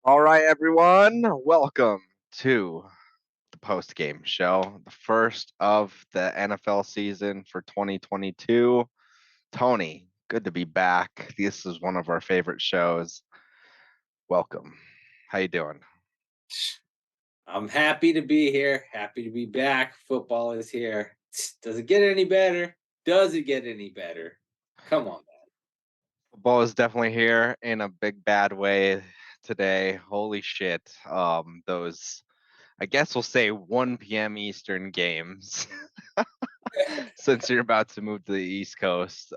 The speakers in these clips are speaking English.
All right, everyone. Welcome to the post-game show, the first of the NFL season for 2022. Tony, good to be back. This is one of our favorite shows. Welcome. How you doing? I'm happy to be here. Happy to be back. Football is here. Does it get any better? Does it get any better? Come on, man. Football is definitely here in a big bad way today. Holy shit. Those I guess we'll say 1 p.m. Eastern games. Since you're about to move to the East Coast.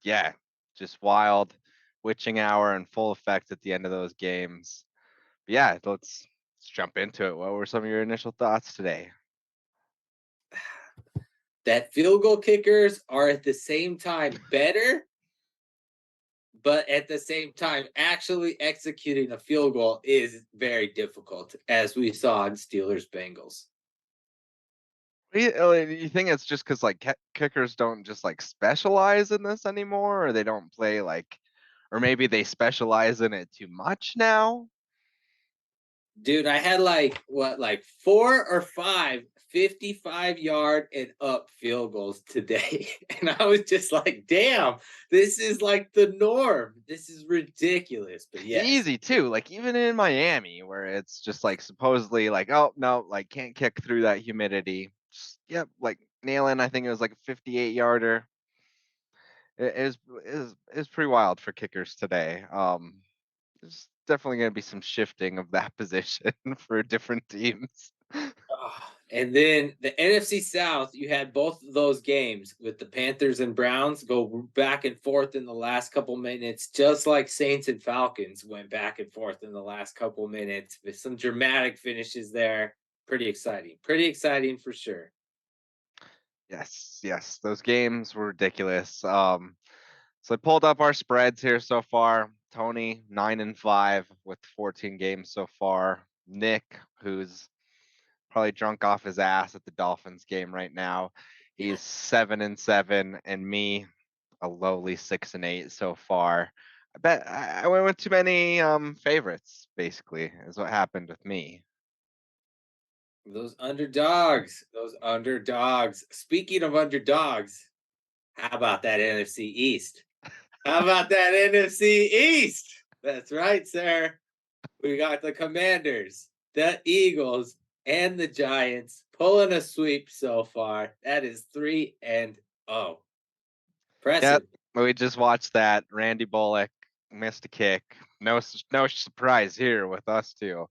Yeah, just wild. Witching hour in full effect at the end of those games. But yeah, let's jump into it. What were some of your initial thoughts today? That field goal kickers are at the same time better, but at the same time, actually executing a field goal is very difficult, as we saw in Steelers Bengals. You think it's just because like kickers don't just like specialize in this anymore, or they don't play like, or maybe they specialize in it too much now? Dude, I had like 4 or 5 55-yard and up field goals today. And I was just like, damn, this is like the norm. This is ridiculous. But yes, Easy too. Like even in Miami, where it's just like supposedly like, oh no, like can't kick through that humidity. Just, yep, like nailing. I think it was like a 58 yarder. It is pretty wild for kickers today. There's definitely going to be some shifting of that position for different teams. and then the NFC South, you had both of those games with the Panthers and Browns go back and forth in the last couple minutes, just like Saints and Falcons went back and forth in the last couple minutes with some dramatic finishes there. Pretty exciting. Pretty exciting for sure. Yes, yes, those games were ridiculous. So I pulled up our spreads here so far. Tony 9-5 with 14 games so far. Nick, who's probably drunk off his ass at the Dolphins game right now, he's 7-7, and me, a lowly 6-8 so far. I bet I went with too many favorites. Basically, is what happened with me. Those underdogs, those underdogs. Speaking of underdogs, how about that NFC East? How about that NFC East? That's right, sir. We got the Commanders, the Eagles, and the Giants pulling a sweep so far. That is 3-0. Yep, Impressive. we just watched that. Randy Bullock missed a kick. No surprise here with us too.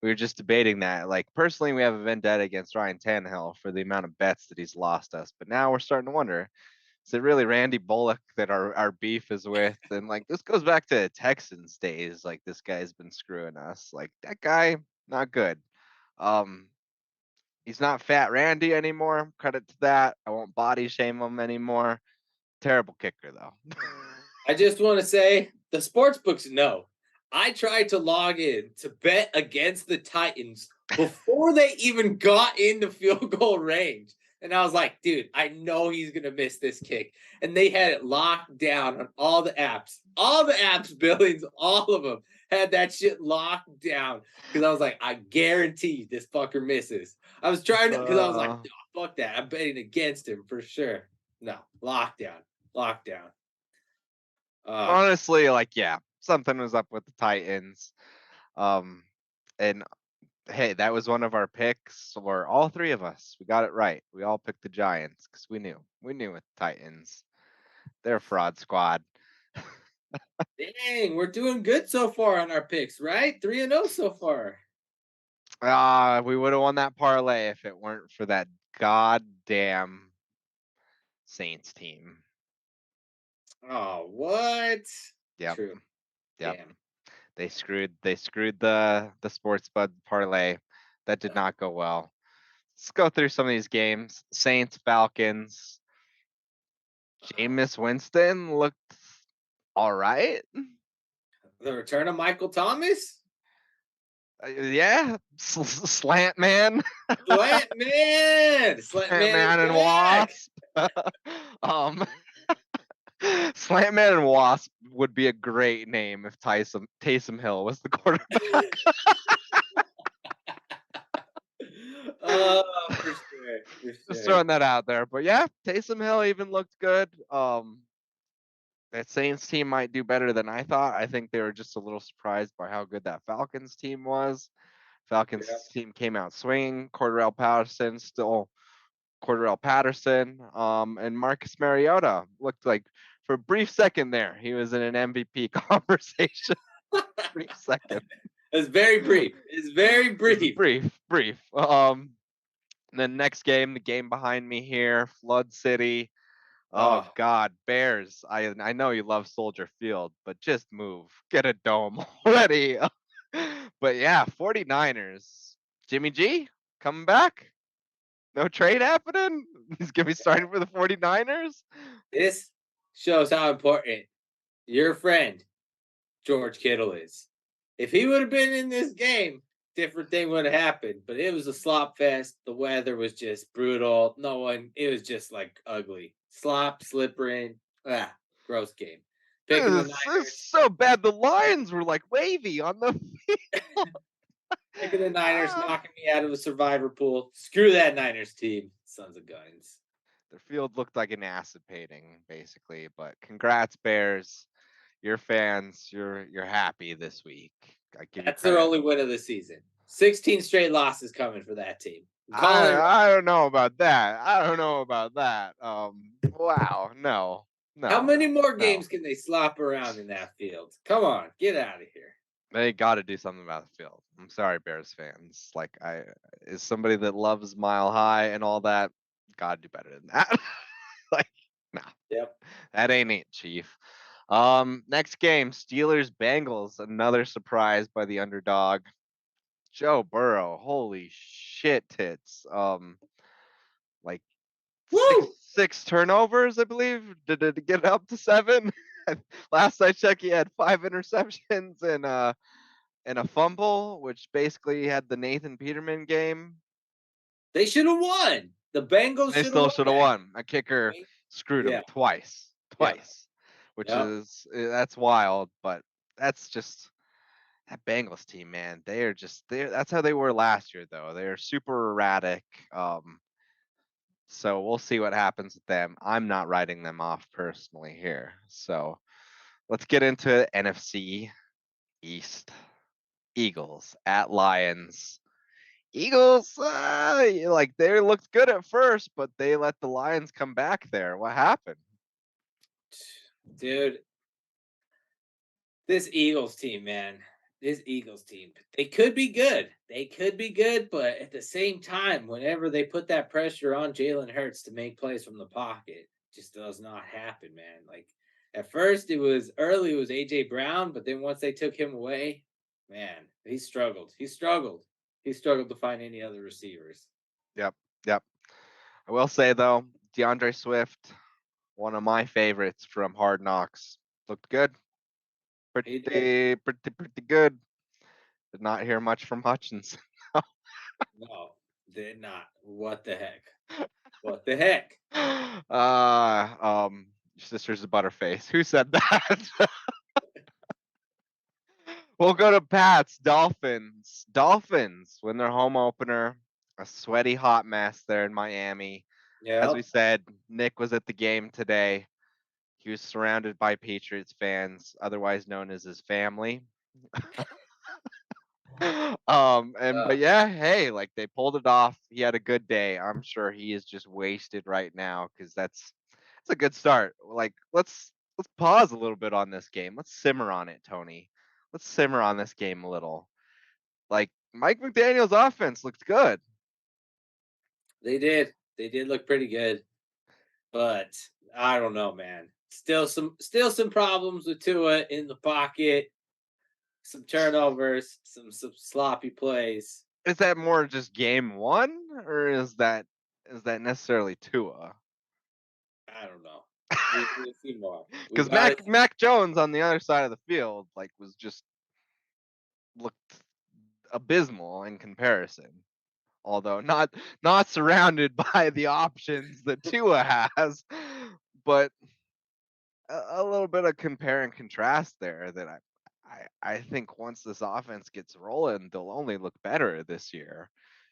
We were just debating that. Like personally, we have a vendetta against Ryan Tannehill for the amount of bets that he's lost us. But now we're starting to wonder: is it really Randy Bullock that our beef is with? And like this goes back to Texans days. Like this guy's been screwing us. Like that guy, not good. Um, he's not Fat Randy anymore. Credit to that. I won't body shame him anymore. Terrible kicker though. I just want to say the sports books know. I tried to log in to bet against the Titans before they even got into field goal range. And I was like, dude, I know he's going to miss this kick. And they had it locked down on all the apps. All the apps, Billings, all of them had that shit locked down. Because I was like, I guarantee this fucker misses. I was trying to, because I was like, Uh, no, fuck that. I'm betting against him for sure. No, lockdown, lockdown. Uh, Honestly, like, yeah, something was up with the Titans. Um, and hey, that was one of our picks, or all three of us. We got it right. We all picked the Giants because we knew with the Titans. They're a fraud squad. Dang, we're doing good so far on our picks, right? 3-0 so far. We would have won that parlay if it weren't for that goddamn Saints team. Oh, what? Yep, True. yep. Damn. They screwed the sports bud parlay. That did not go well. Let's go through some of these games. Saints, Falcons. Jameis Winston looked all right. The return of Michael Thomas? Yeah, slant man, Slant man! Slant slant man is man and back. wasp. um, Slamman and Wasp would be a great name if Taysom Hill was the quarterback. Oh, for sure. For Just sure. throwing that out there. But yeah, Taysom Hill even looked good. That Saints team might do better than I thought. I think they were just a little surprised by how good that Falcons team was. Falcons Yeah. team came out swinging. Cordell Patterson, and Marcus Mariota looked like for a brief second there he was in an MVP conversation. Brief second. It's very brief. It's very brief. Brief. Then next game, the game behind me here, Flood City. Oh Oh, God, Bears. I know you love Soldier Field, but just move. Get a dome already. But yeah, 49ers. Jimmy G coming back? No trade happening? He's gonna be starting for the 49ers? this shows how important your friend George Kittle is. If he would have been in this game, different thing would have happened. But it was a slop fest. The weather was just brutal. No one. It was just like ugly. Slop, slippering. Gross game. Picking the This is Niners. so bad. The Lions were like wavy on the field. Picking the Niners, Ah. knocking me out of the survivor pool. Screw that Niners team. Sons of guns. Their field looked like an acid painting, basically. But congrats, Bears. Your fans, you're happy this week. I give you That's their credit. only win of the season. 16 straight losses coming for that team. Calling it I don't know about that. I don't know about that. Wow, no, How no, many more no. games can they slop around in that field? Come on, get out of here. They got to do something about the field. I'm sorry, Bears fans. Like is somebody that loves Mile High and all that. Got to do better than that. Like, no, Yep. that ain't it, Chief. Next game, Steelers Bengals. Another surprise by the underdog. Joe Burrow. Holy shit, tits. Like Woo! six turnovers, I believe. Did it get up to 7? Last I checked, he had 5 interceptions and a fumble, which basically had the Nathan Peterman game. They should have won. The Bengals They should have still won should have that. won. A kicker screwed Yeah. him twice, Yep. which Yep. is that's wild. But that's just that Bengals team, man. That's how they were last year, though. They're super erratic. So we'll see what happens with them. I'm not writing them off personally here. So let's get into NFC East. Eagles at Lions. Eagles, like they looked good at first, but they let the Lions come back there. What happened? Dude, this Eagles team, man. This Eagles team. They could be good. They could be good, but at the same time, whenever they put that pressure on Jalen Hurts to make plays from the pocket, just does not happen, man. Like at first it was AJ Brown, but then once they took him away, man, he struggled. He struggled. He struggled to find any other receivers. Yep, yep. I will say though, DeAndre Swift, one of my favorites from Hard Knocks, looked good. He did. Pretty good. Did not hear much from Hutchinson. No, did not. What the heck? What the heck? Your sister's a butterface. Who said that? We'll go to Pats. Dolphins. Dolphins win their home opener. A sweaty hot mess there in Miami. As we Yeah. said, Nick was at the game today. He was surrounded by Patriots fans, otherwise known as his family. But yeah, hey, like they pulled it off. He had a good day. I'm sure he is just wasted right now because that's a good start. Like let's pause a little bit on this game. Let's simmer on it, Tony. Let's simmer on this game a little. Like Mike McDaniel's offense looked good. They did. They did look pretty good. But I don't know, man. Still some problems with Tua in the pocket, some turnovers, some sloppy plays. Is that more just game one, or is that necessarily Tua? I don't know. We'll see more. We Because got it. Mac Jones on the other side of the field, like was just looked abysmal in comparison. Although not surrounded by the options that Tua has, but a little bit of compare and contrast there that I think once this offense gets rolling, they'll only look better this year.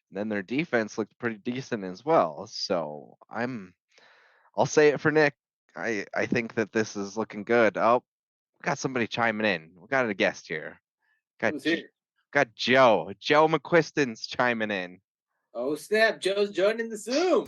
And then their defense looked pretty decent as well. So I'll say it for Nick. I think that this is looking good. Oh, we got somebody chiming in. We got a guest here. Who's here? Got Joe. Joe McQuiston's chiming in. Oh snap! Joe's joining the Zoom.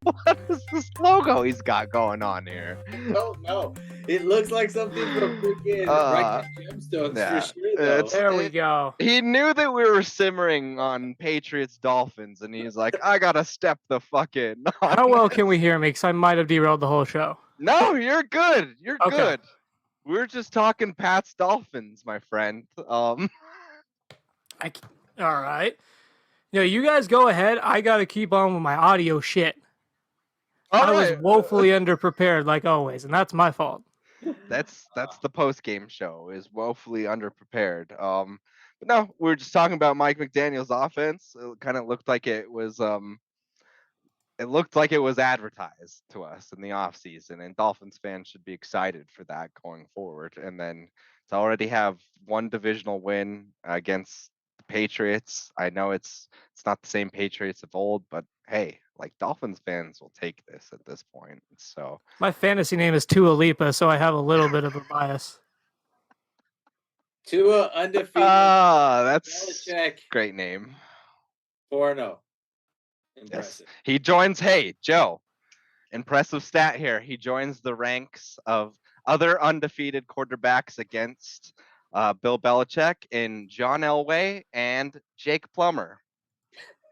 What is this logo he's got going on here? Oh no! It looks like something from freaking Righteous Gemstones yeah, for sure. Though. There we go. He knew that we were simmering on Patriots Dolphins, and he's like, I gotta step the fuck in. How well can we hear me? Because I might have derailed the whole show. No, you're good. You're Okay. good. We're just talking Pat's Dolphins, my friend. All right. You guys go ahead. I got to keep on with my audio shit. I was woefully underprepared, like always, and that's my fault. That's the post game show is woefully underprepared. But no, we were just talking about Mike McDaniel's offense. It kind of looked like it was advertised to us in the offseason, and Dolphins fans should be excited for that going forward. And then to already have one divisional win against the Patriots. I know it's not the same Patriots of old, but hey, like Dolphins fans will take this at this point. So my fantasy name is Tua Lipa, so I have a little bit of a bias. Tua undefeated. That's Belichick great name. 4-0. Impressive. Yes. He joins. Hey, Joe. Impressive stat here. He joins the ranks of other undefeated quarterbacks against Bill Belichick in John Elway and Jake Plummer.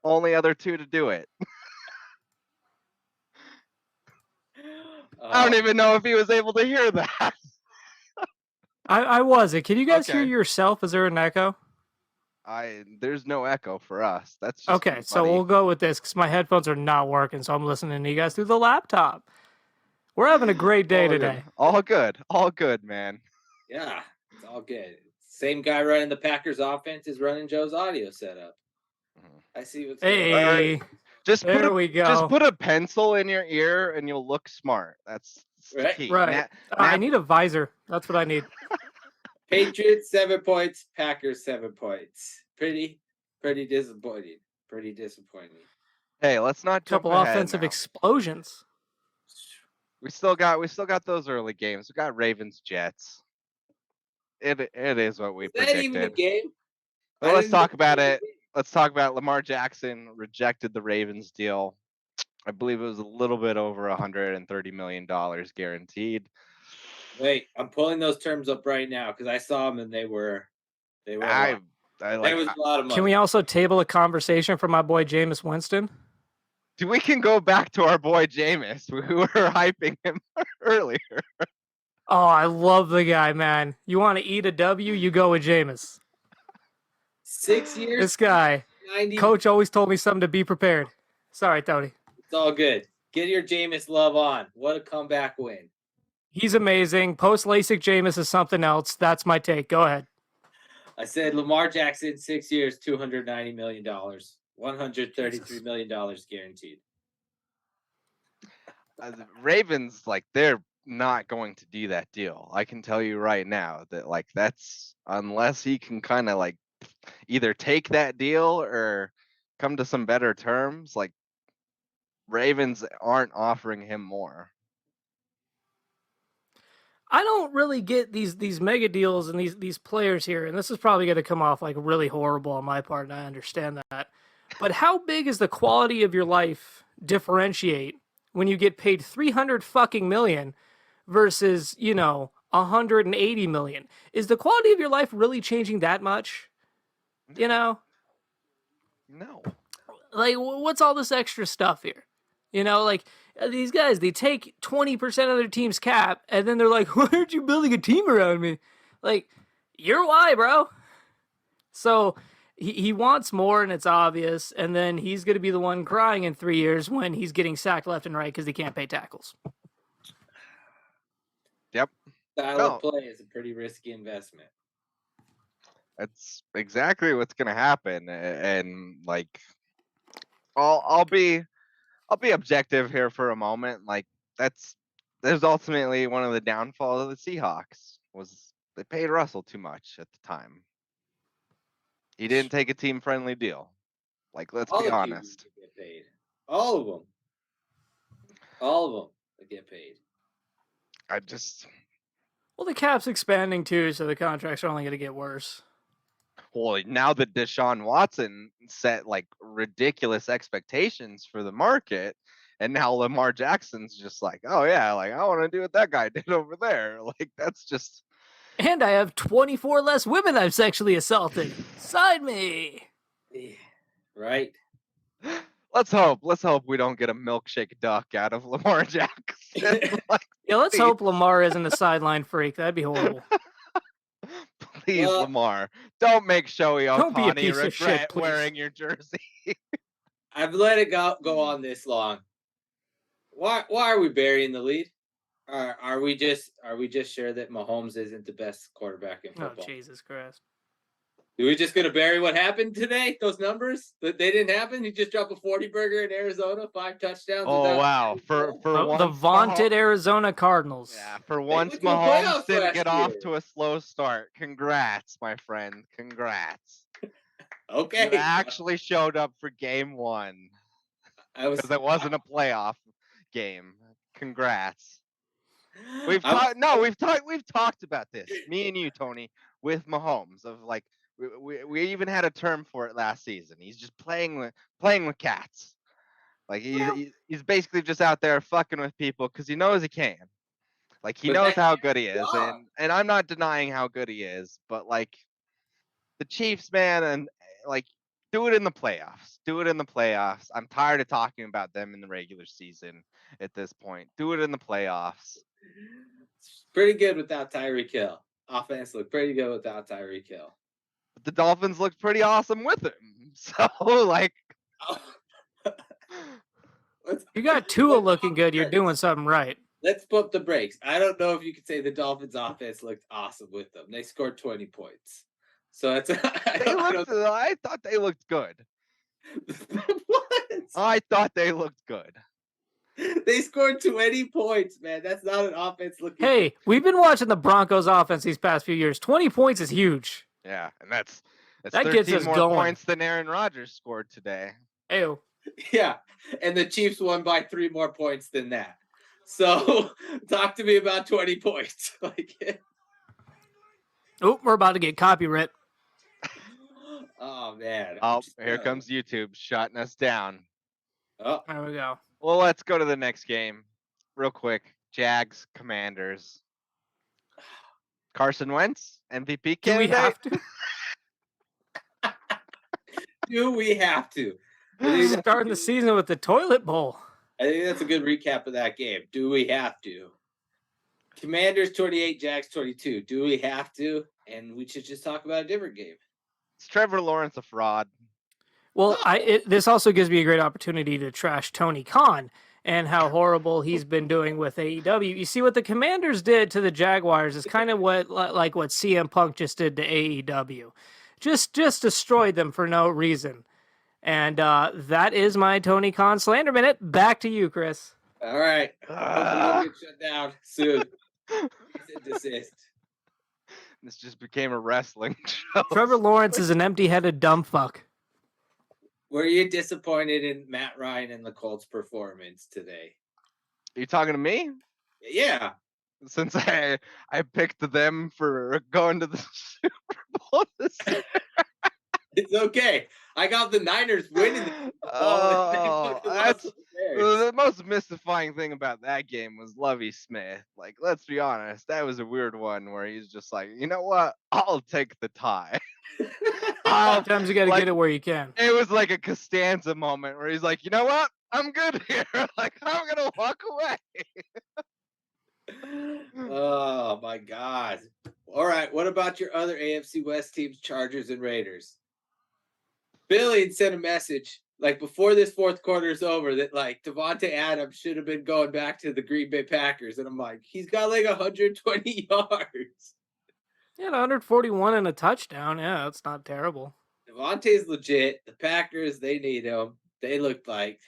Only other two to do it. I don't even know if he was able to hear that. I wasn't. Can you guys hear yourself? Is there an echo? There's no echo for us. That's just okay. So we'll go with this because my headphones are not working, so I'm listening to you guys through the laptop. We're having a great day today. All good, man. Yeah, it's all good. Same guy running the Packers offense is running Joe's audio setup. I see what's going on. Hey, just we go. Just put a pencil in your ear and you'll look smart. That's the key. Right. I need a visor. That's what I need. Patriots 7 points. Packers 7 points. Pretty disappointing. Pretty disappointing. Hey, let's not jump couple ahead offensive now. explosions. We still got those early games. We got Ravens Jets. It is what we predicted. Is that even a game? Well, let's talk about it. Let's talk about Lamar Jackson rejected the Ravens deal. I believe it was a little bit over $130 million guaranteed. Wait, I'm pulling those terms up right now because I saw them and they were. There was a lot of money. Can we also table a conversation for my boy Jameis Winston? We can go back to our boy Jameis. We were hyping him earlier. Oh, I love the guy, man. You want to eat a W? You go with Jameis. 6 years. This guy. 90. Coach always told me something to be prepared. Sorry, Tony. It's all good. Get your Jameis love on. What a comeback win. He's amazing. Post LASIK Jameis is something else. That's my take. Go ahead. I said Lamar Jackson, 6 years, $290 million. $133 million guaranteed. The Ravens, they're not going to do that deal. I can tell you right now that, that's unless he can kind of, either take that deal or come to some better terms, Ravens aren't offering him more. I don't really get these mega deals and these players here, and this is probably going to come off really horrible on my part, and I understand that. But how big is the quality of your life differentiate when you get paid $300 million versus, $180 million? Is the quality of your life really changing that much? No. What's all this extra stuff here? These guys, they take 20% of their team's cap, and then they're like, why aren't you building a team around me? You're why, bro. So he wants more, and it's obvious, and then he's going to be the one crying in 3 years when he's getting sacked left and right because he can't pay tackles. Yep. Style of play is a pretty risky investment. That's exactly what's going to happen, and I'll be objective here for a moment. That's there's ultimately one of the downfalls of the Seahawks was they paid Russell too much at the time. He didn't take a team-friendly deal. Like, let's All be the QBs honest. get paid. All of them. All of them that get paid. Well, the cap's expanding too, so the contracts are only going to get worse. Well, now that Deshaun Watson set like ridiculous expectations for the market, and now Lamar Jackson's just like, oh yeah, like I want to do what that guy did over there. Like that's just. And I have 24 less women I've sexually assaulted. Sign me. Yeah, right. Let's hope we don't get a milkshake duck out of Lamar Jackson. Like, Yeah, let's hope Lamar isn't a sideline freak. That'd be horrible. please, Lamar, don't make Shohei Don't be a Ohtani piece of shit, regret please. wearing your jersey. I've let it go on this long. Why are we burying the lead? Are we just sure that Mahomes isn't the best quarterback in football? Oh, Jesus Christ. Are we just going to bury what happened today? Those numbers that they didn't happen. He just dropped a 40-burger in Arizona, 5 touchdowns. Oh wow! For once, the vaunted Arizona Cardinals. Yeah, for once Mahomes didn't get off to a slow start. Congrats, my friend. Congrats. Okay. You actually showed up for game 1 because it wasn't a playoff game. Congrats. We've talked about this. Me and you, Tony, with Mahomes of like. We even had a term for it last season. He's just playing with cats. Like he's basically just out there fucking with people because he knows he can. Like he knows how good he is, and I'm not denying how good he is. But like the Chiefs, man, and like do it in the playoffs. Do it in the playoffs. I'm tired of talking about them in the regular season at this point. Do it in the playoffs. It's pretty good without Tyreek Hill. Offense looked pretty good without Tyreek Hill. The Dolphins looked pretty awesome with him. So, like. You got Tua looking good. You're doing something right. Let's pump the brakes. I don't know if you could say the Dolphins' offense looked awesome with them. They scored 20 points. So it's. I thought they looked good. What? I thought they looked good. They scored 20 points, man. That's not an offense looking. Hey, we've been watching the Broncos offense these past few years. 20 points is huge. Yeah, and that's that 13 gets us more going. Points than Aaron Rodgers scored today. Ew. Yeah, and the Chiefs won by 3 more points than that. So talk to me about 20 points. Oh, we're about to get copyright. Oh man. Oh, here comes YouTube shutting us down. Oh, there we go. Well, let's go to the next game real quick. Jags, Commanders. Carson Wentz, MVP candidate? Do we have to? Do we have to? Starting the season with the toilet bowl. I think that's a good recap of that game. Do we have to? Commanders 28, Jags 22. Do we have to? And we should just talk about a different game. Is Trevor Lawrence a fraud? Well, this also gives me a great opportunity to trash Tony Khan and how horrible he's been doing with AEW. You see what the Commanders did to the Jaguars is kind of what CM Punk just did to AEW. Just destroyed them for no reason. And that is my Tony Khan slander minute. Back to you, Chris. All right. We'll get shut down soon. Desist. This just became a wrestling show. Trevor Lawrence is an empty-headed dumb fuck. Were you disappointed in Matt Ryan and the Colts' performance today? Are you talking to me? Yeah. Since I picked them for going to the Super Bowl this year. It's okay. I got the Niners winning the Super Bowl. Oh, that's the most mystifying thing about that game was Lovie Smith. Like, let's be honest, that was a weird one where he's just like, you know what? I'll take the tie. Sometimes you got to get it where you can. It was like a Costanza moment where he's like, you know what? I'm good here. Like, I'm gonna walk away. Oh my God. All right. What about your other AFC West teams, Chargers and Raiders? Billings sent a message like before this fourth quarter is over that like Devontae Adams should have been going back to the Green Bay Packers. And I'm like, he's got like 120 yards. Yeah, 141 and a touchdown. Yeah, that's not terrible. Devontae's legit. The Packers, they need him. They looked like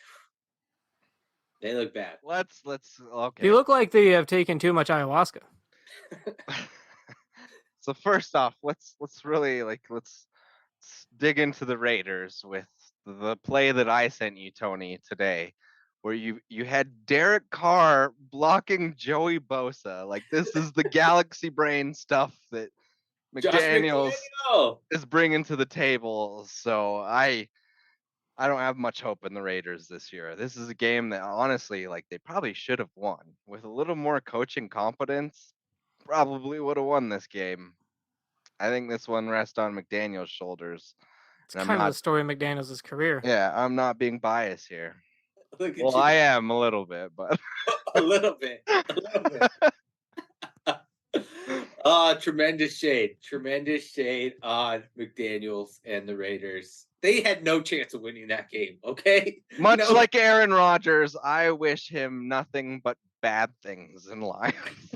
They look bad. Let's okay. They look like they have taken too much ayahuasca. So first off, let's really let's dig into the Raiders with the play that I sent you, Tony, today, where you had Derek Carr blocking Joey Bosa. Like, this is the galaxy brain stuff that Josh McDaniels McDaniel. is bringing to the table. So I don't have much hope in the Raiders this year. This is a game that honestly, like, they probably should have won. With a little more coaching competence, probably would have won this game. I think this one rests on McDaniel's shoulders. It's kind of the story of McDaniels' career. Yeah, I'm not being biased here. Look at Well, you. I am a little bit, but A little bit. Tremendous shade on McDaniels and the Raiders. They had no chance of winning that game, okay? much like Aaron Rodgers, I wish him nothing but bad things in life.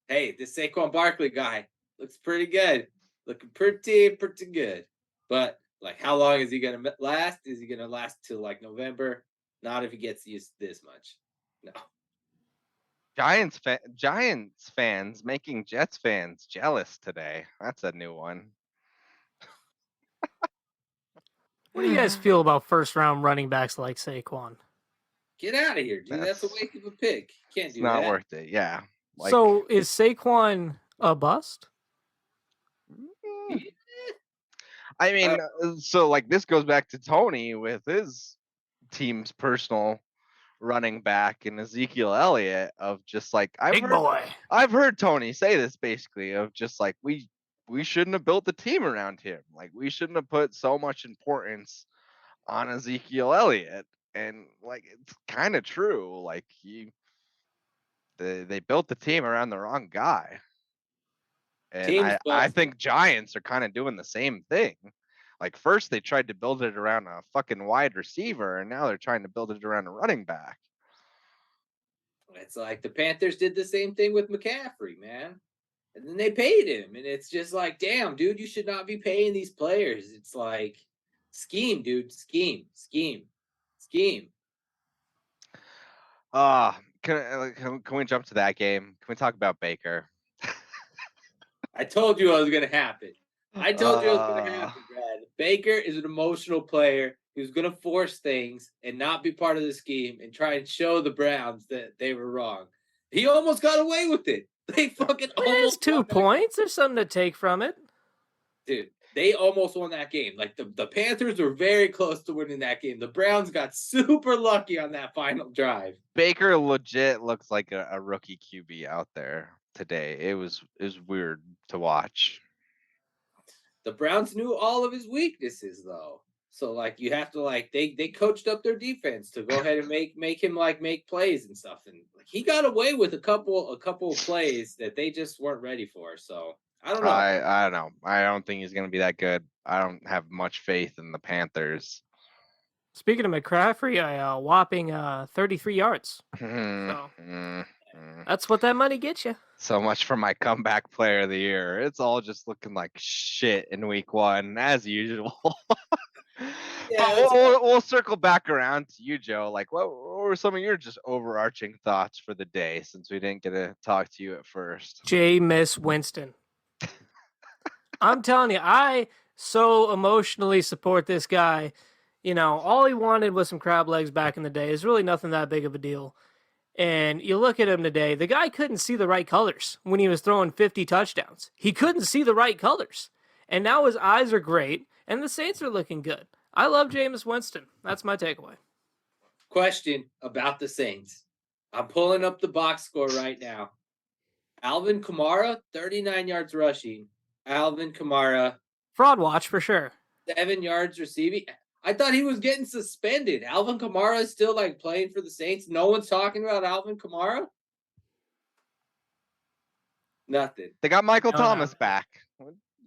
Hey, this Saquon Barkley guy looks pretty good. Looking pretty good. But like, how long is he gonna last? Is he gonna last till like November? Not if he gets used to this much. No. Giants fans making Jets fans jealous today. That's a new one. What do you guys feel about first-round running backs like Saquon? Get out of here, dude. That's a waste of a pick. Can't It's do not that. worth it. Yeah. So is Saquon a bust? I mean, so like this goes back to Tony with his team's personal running back and Ezekiel Elliott of just like I've heard Tony say this basically of just like we shouldn't have built the team around him. Like, we shouldn't have put so much importance on Ezekiel Elliott. And like, it's kind of true. Like, they built the team around the wrong guy. And I think Giants are kind of doing the same thing. Like, first they tried to build it around a fucking wide receiver, and now they're trying to build it around a running back. It's like the Panthers did the same thing with McCaffrey, man. And then they paid him. And it's just like, damn, dude, you should not be paying these players. It's like, scheme, dude. Scheme. Can we jump to that game? Can we talk about Baker? I told you it was going to happen. Brad. Baker is an emotional player who's going to force things and not be part of the scheme and try and show the Browns that they were wrong. He almost got away with it. They fucking almost 2 points. There's something to take from it. Dude, they almost won that game. Like, the Panthers were very close to winning that game. The Browns got super lucky on that final drive. Baker legit looks like a rookie QB out there today. It was weird to watch. The Browns knew all of his weaknesses, though. So, like, you have to, like, they coached up their defense to go ahead and make him, like, make plays and stuff. And like, he got away with a couple of plays that they just weren't ready for. So, I don't know. I don't know. I don't think he's going to be that good. I don't have much faith in the Panthers. Speaking of McCaffrey, a whopping 33 yards. So, that's what that money gets you. So much for my comeback player of the year. It's all just looking like shit in week 1, as usual. Yeah, but we'll circle back around to you, Joe. Like, what were some of your just overarching thoughts for the day, since we didn't get to talk to you at first? Jameis Winston. I'm telling you, I so emotionally support this guy. You know, all he wanted was some crab legs back in the day. It's really nothing that big of a deal. And you look at him today, the guy couldn't see the right colors when he was throwing 50 touchdowns. He couldn't see the right colors. And now his eyes are great, and the Saints are looking good. I love Jameis Winston. That's my takeaway. Question about the Saints. I'm pulling up the box score right now. Alvin Kamara, 39 yards rushing. Alvin Kamara. Fraud watch for sure. 7 yards receiving. I thought he was getting suspended. Alvin Kamara is still like playing for the Saints. No one's talking about Alvin Kamara. Nothing. They got Michael Thomas back.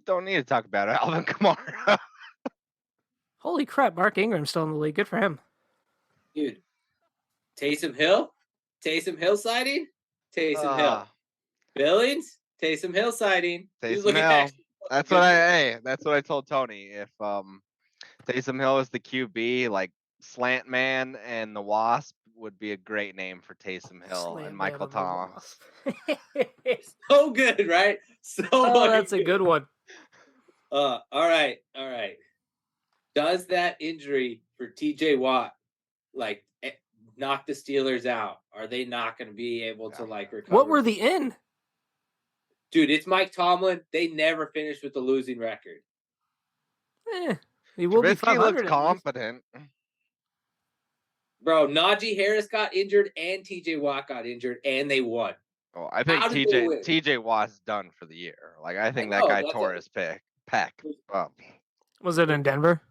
Don't need to talk about Alvin Kamara. Holy crap, Mark Ingram's still in the league. Good for him. Dude. Taysom Hill sighting. Taysom Hill. Billings. Taysom Hill sighting. Taysom Hill. That's what I told Tony. Taysom Hill is the QB, like Slant Man and the Wasp would be a great name for Taysom Hill Slant and Man Michael and the Thomas. Wasp. So good, right? So Oh, that's a good one. All right. Does that injury for TJ Watt knock the Steelers out? Are they not going to be able to recover? What were the in? Dude, it's Mike Tomlin. They never finished with the losing record. He will be Trubisky 500 looks at least. competent. Bro, Najee Harris got injured and TJ Watt got injured and they won. Oh, I think How did they win? TJ Watt's done for the year. Like I think I that know, guy that's tore a- his pec up. Was it in Denver?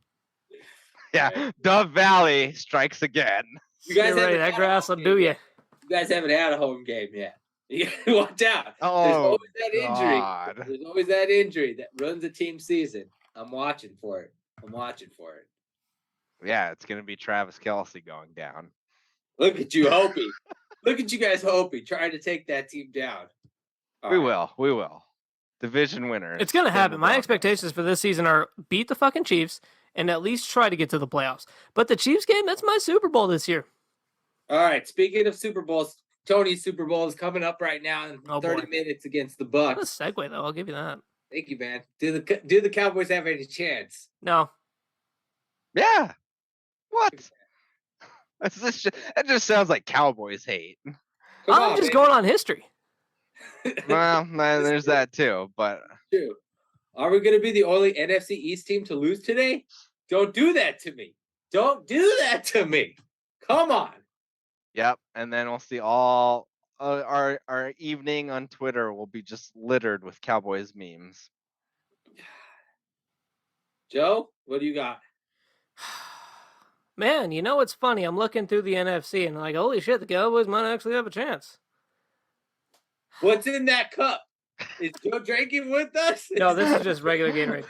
Yeah, Right. Dove Valley strikes again. You guys You're right. haven't That had a grass will home do game you. yet. You guys haven't had a home game yet. You gotta watch out. There's Oh, always that injury. God. There's always that injury that runs a team season. I'm watching for it. Yeah, it's gonna be Travis Kelce going down. Look at you, Hopi. Look at you guys, Hopi, trying to take that team down. We will. Division winners. It's going to Denver happen. My Broncos. expectations for this season are beat the fucking Chiefs and at least try to get to the playoffs. But the Chiefs game, that's my Super Bowl this year. All right. Speaking of Super Bowls, Tony's Super Bowl is coming up right now in 30 minutes against the What a Bucks. segue, though. I'll give you that. Thank you, man. Do the Cowboys have any chance? No. Yeah. What? That just sounds like Cowboys hate. I'm just going on history. Well, there's that too, but True. Are we going to be the only NFC East team to lose today? Don't do that to me. Don't do that to me. Come on. yep. And then we'll see all our evening on Twitter will be just littered with Cowboys memes. Joe, what do you got? Man, you know what's funny? I'm looking through the NFC and like, holy shit, the Cowboys might actually have a chance. What's in that cup? Is Joe drinking with us? No, this is just regular Gatorade.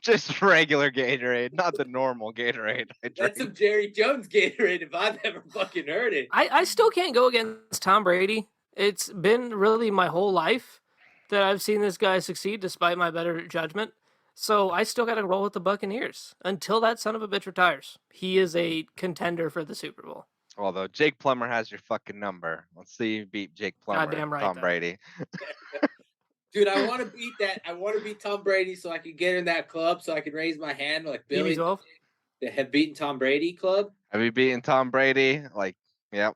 Just regular Gatorade, not the normal Gatorade I drink. That's some Jerry Jones Gatorade if I've ever fucking heard it. I still can't go against Tom Brady. It's been really my whole life that I've seen this guy succeed despite my better judgment. So I still got to roll with the Buccaneers until that son of a bitch retires. He is a contender for the Super Bowl. Although Jake Plummer has your fucking number. Let's see you beat Jake Plummer. Goddamn right, Tom though. Brady. Dude, I want to beat that. I want to beat Tom Brady so I can get in that club so I can raise my hand like Billy TB12? that have beaten Tom Brady club. Have you beaten Tom Brady? Like, yep.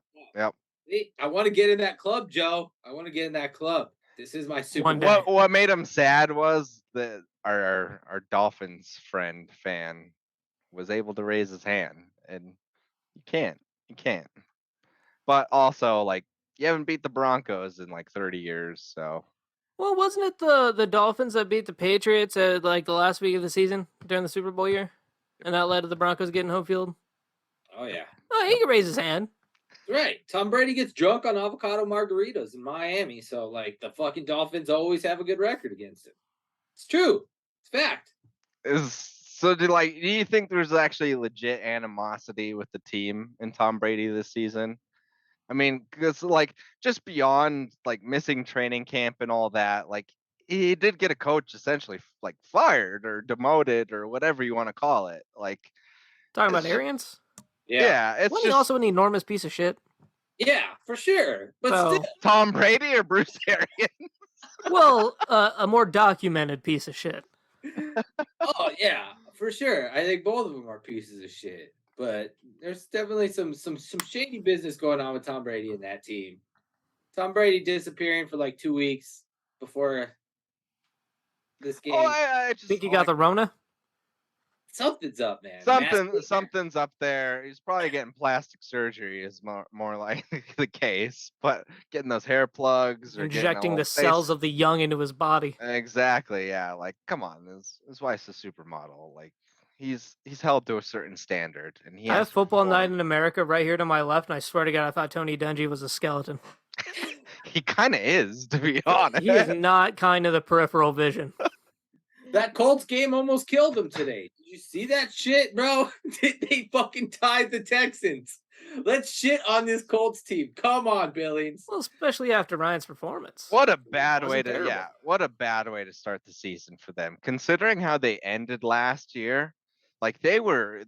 I want to get in that club, Joe. I want to get in that club. This is my Super One Bowl. day. What made him sad was that our Dolphins fan was able to raise his hand, and you can't. But also, like, you haven't beat the Broncos in like 30 years, so Well, wasn't it the Dolphins that beat the Patriots at like the last week of the season during the Super Bowl year? And that led to the Broncos getting home field? Oh, yeah. Oh, he can raise his hand. Right. Tom Brady gets drunk on avocado margaritas in Miami. So, like, the fucking Dolphins always have a good record against him. It's true. It's fact. do you think there's actually legit animosity with the team and Tom Brady this season? I mean, because like just beyond like missing training camp and all that, like he did get a coach essentially like fired or demoted or whatever you want to call it. Like Talking about It's- Arians? yeah, it's Wasn't he just also an enormous piece of shit? Yeah, for sure. But So- still. Tom Brady or Bruce Arians. Well, a more documented piece of shit. Oh, yeah, for sure. I think both of them are pieces of shit. But there's definitely some shady business going on with Tom Brady and that team. Tom Brady disappearing for like 2 weeks before this game. Oh, I just Think he got the Rona? Something's up, man. something's up there. He's probably getting plastic surgery is more like the case, but getting those hair plugs or Injecting the cells of the young into his body. Exactly, yeah. Like, come on, his wife's a supermodel. Like, he's held to a certain standard, and he I has have to Football perform. Night in America right here to my left, and I swear to God, I thought Tony Dungy was a skeleton. He kind of is, to be honest. He is not kind of the peripheral vision. That Colts game almost killed him today. Did you see that shit, bro? They fucking tied the Texans. Let's shit on this Colts team. Come on, Billings. Well, especially after Ryan's performance. What a bad way Wasn't to terrible. what a bad way to start the season for them. Considering how they ended last year, Like they were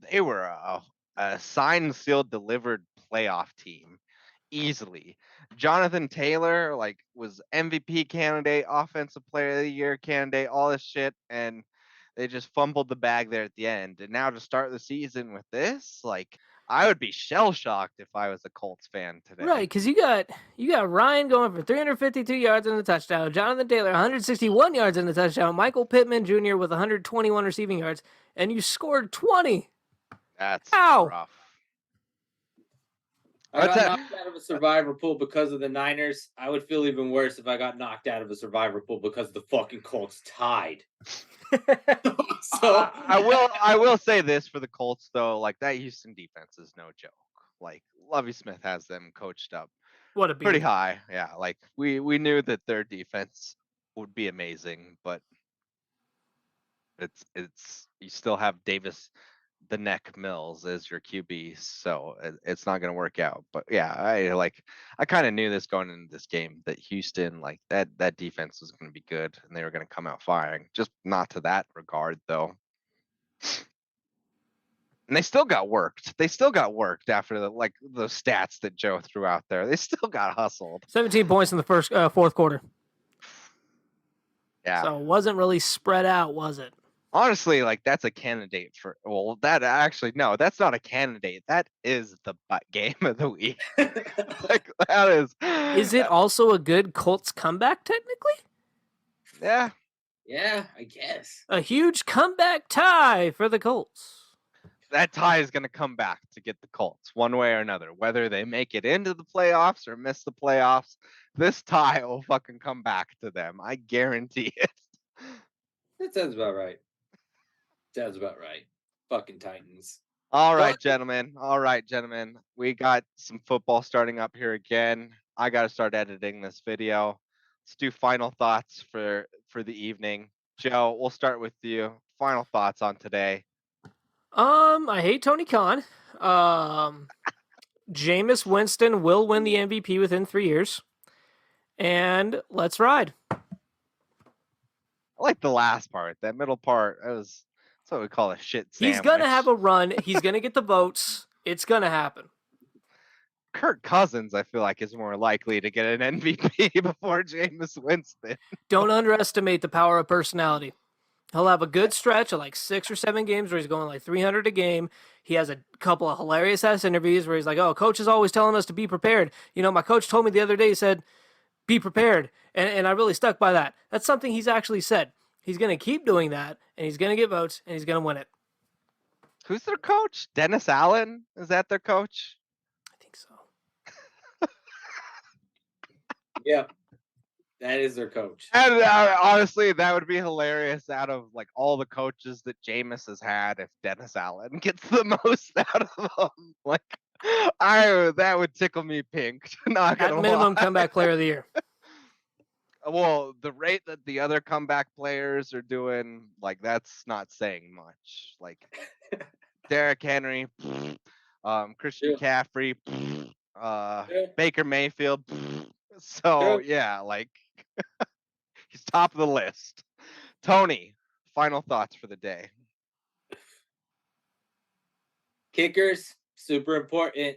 a signed, sealed, delivered playoff team easily. Jonathan Taylor was MVP candidate, offensive player of the year candidate, all this shit, and they just fumbled the bag there at the end. And now to start the season with this, I would be shell shocked if I was a Colts fan today. Right, because you got Ryan going for 352 yards and a touchdown, Jonathan Taylor 161 yards and a touchdown, Michael Pittman Jr. with 121 receiving yards, and you scored 20. That's Ow. rough. I got knocked out of a survivor pool because of the Niners. I would feel even worse if I got knocked out of a survivor pool because the fucking Colts tied. So I will say this for the Colts though, that Houston defense is no joke. Lovie Smith has them coached up what a pretty high. Yeah, we knew that their defense would be amazing, but it's you still have Davis the Neck Mills as your QB, so it's not going to work out. But yeah, I kind of knew this going into this game that Houston, that defense was going to be good and they were going to come out firing. Just not to that regard though. And they still got worked. They still got worked after the stats that Joe threw out there. They still got hustled. 17 points in the fourth quarter. Yeah. So it wasn't really spread out, was it? Honestly, that's a candidate for. Well, that's not a candidate. That is the butt game of the week. That is. Is it also a good Colts comeback technically? Yeah. Yeah, I guess. A huge comeback tie for the Colts. That tie is going to come back to get the Colts one way or another. Whether they make it into the playoffs or miss the playoffs, this tie will fucking come back to them. I guarantee it. That sounds about right. Sounds about right. Fucking Titans. All right, gentlemen. We got some football starting up here again. I got to start editing this video. Let's do final thoughts for the evening. Joe, we'll start with you. Final thoughts on today. I hate Tony Khan. Jameis Winston will win the MVP within 3 years. And let's ride. I like the last part. That middle part, that's what we call a shit sandwich. He's going to have a run. He's going to get the votes. It's going to happen. Kirk Cousins, I feel like, is more likely to get an MVP before Jameis Winston. Don't underestimate the power of personality. He'll have a good stretch of 6 or 7 games where he's going 300 a game. He has a couple of hilarious ass interviews where he's like, oh, coach is always telling us to be prepared. My coach told me the other day, he said, be prepared. And I really stuck by that. That's something he's actually said. He's going to keep doing that, and he's going to get votes, and he's going to win it. Who's their coach? Dennis Allen? Is that their coach? I think so. Yeah. That is their coach. And honestly, that would be hilarious out of all the coaches that Jameis has had if Dennis Allen gets the most out of them. That would tickle me pink. Not gonna At minimum, lie. comeback player of the year. Well, the rate that the other comeback players are doing, that's not saying much. Derrick Henry, Christian McCaffrey, Baker Mayfield. So yeah, he's top of the list. Tony, final thoughts for the day. Kickers, super important.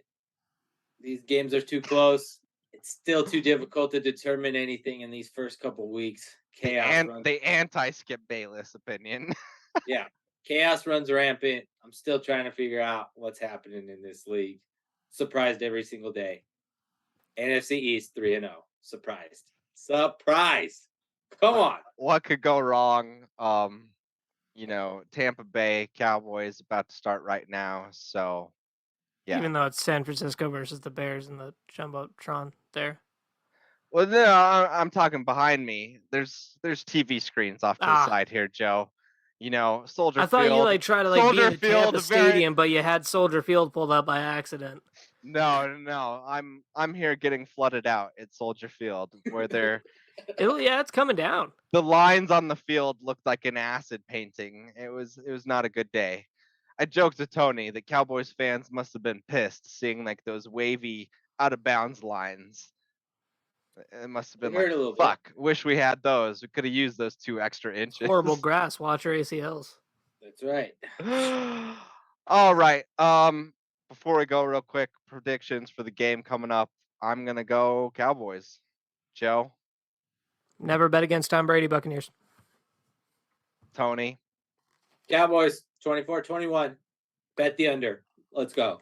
These games are too close. It's still too difficult to determine anything in these first couple weeks. Chaos. And the anti-Skip Bayless opinion. Yeah. Chaos runs rampant. I'm still trying to figure out what's happening in this league. Surprised every single day. NFC East 3-0. Surprised. Come on. What could go wrong? Tampa Bay Cowboys about to start right now. So, yeah. Even though it's San Francisco versus the Bears in the Jumbotron there. Well, no, I'm talking behind me. There's TV screens off to the side here, Joe. Soldier Field. I thought you tried to be in the Tampa Field, Stadium, but you had Soldier Field pulled up by accident. No. I'm here getting flooded out at Soldier Field where they're. It's coming down. The lines on the field looked like an acid painting. It was not a good day. I joked to Tony that Cowboys fans must have been pissed seeing those wavy out of bounds lines. It must have been fuck. Wish we had those. We could have used those 2 extra inches. Horrible grass. Watch your ACLs. That's right. All right. Before we go, real quick, predictions for the game coming up. I'm gonna go Cowboys. Joe, Never bet against Tom Brady Buccaneers. Tony, Cowboys 24-21. Bet the under. Let's go.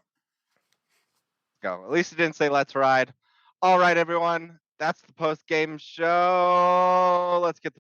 go. At least it didn't say let's ride. All right, everyone. That's the post game show. Let's get the